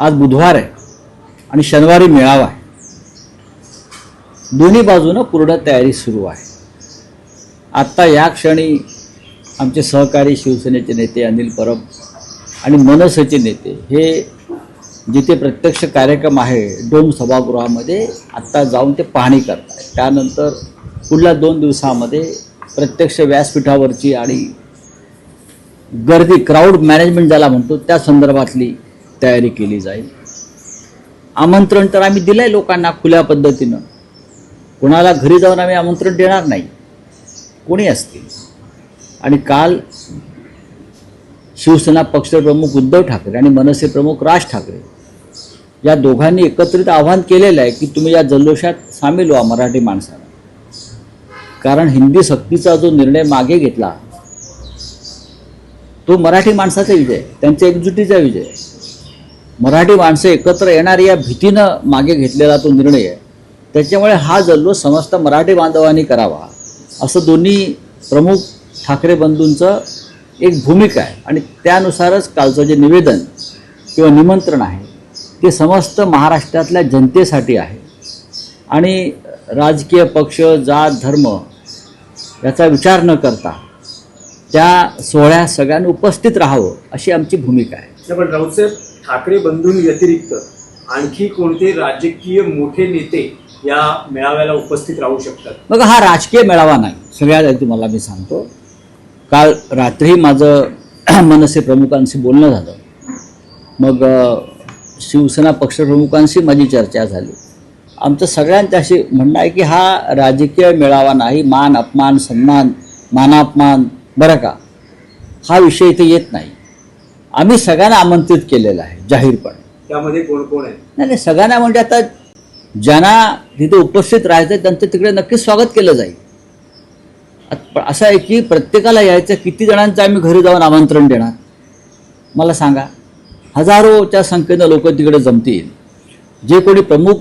आज बुधवार आहे आणि शनिवारी मेळावा आहे. दोन्ही बाजूनं पूर्ण तयारी सुरू आहे. आत्ता या क्षणी आमचे सहकारी शिवसेनेचे नेते अनिल परब आणि मनसेचे नेते हे जिथे प्रत्यक्ष कार्यक्रम आहे डोम सभागृहामध्ये आत्ता जाऊन ते पाहणी करत आहेत. त्यानंतर पुढल्या 2 दिवसामध्ये प्रत्यक्ष व्यासपीठावरची आणि गर्दी क्राऊड मॅनेजमेंट ज्याला म्हणतो त्या संदर्भातली तयारी केली जाईल. आमंत्रण तर आम्ही दिलं आहे लोकांना खुल्या पद्धतीनं. कोणाला घरी जाऊन आम्ही आमंत्रण देणार नाही, कोणी असतील. आणि काल शिवसेना पक्षप्रमुख उद्धव ठाकरे आणि मनसे प्रमुख राज ठाकरे या दोघांनी एकत्रित आवाहन केलेलं आहे की तुम्ही या जल्लोषात सामील व्हा मराठी माणसाला. कारण हिंदी सक्तीचा जो निर्णय मागे घेतला तो मराठी माणसाचा विजय, त्यांच्या एकजुटीचा विजय. मराठी माणसं एकत्र येणार या भीतीनं मागे घेतलेला तो निर्णय आहे. त्याच्यामुळे हा जल्लोष समस्त मराठी बांधवांनी करावा असं दोन्ही प्रमुख ठाकरे बंधूंचं एक भूमिका आहे. आणि त्यानुसारच कालचं जे निवेदन किंवा निमंत्रण आहे ते समस्त महाराष्ट्रातल्या जनतेसाठी आहे. आणि राजकीय पक्ष, जात, धर्म याचा विचार न करता त्या सोहळ्यात सगळ्यांनी उपस्थित राहावं अशी आमची भूमिका आहे. पण राऊतसाहेब, ठाकरे बंधूंव्यतिरिक्त आणखी कोणते राजकीय मोठे नेते या मेळाव्याला उपस्थित राहू शकतात? मग हा राजकीय मेळावा नाही. सगळ्यात आधी तुम्हाला मी सांगतो, काल रात्री माझं मनसे प्रमुखांशी बोलणं झालं. मग शिवसेना पक्षप्रमुखांशी माझी चर्चा झाली. आमचं सगळ्यांचं अशी म्हणणं आहे की हा राजकीय मेळावा नाही. मान अपमान, सन्मान, मानापमान बरं का, हा विषय इथे येत नाही. आम्ही सगळ्यांना आमंत्रित केलेलं आहे जाहीरपणे. त्यामध्ये कोण कोण आहे? नाही, सगळ्यांना म्हणजे आता ज्यांना तिथे उपस्थित राहायचं त्यांचं तिकडे नक्कीच स्वागत केलं जाईल. असं आहे की प्रत्येकाला यायचं, किती जणांचं आम्ही घरी जाऊन आमंत्रण देणार मला सांगा. हजारोच्या संख्येनं लोक तिकडे जमतील. जे कोणी प्रमुख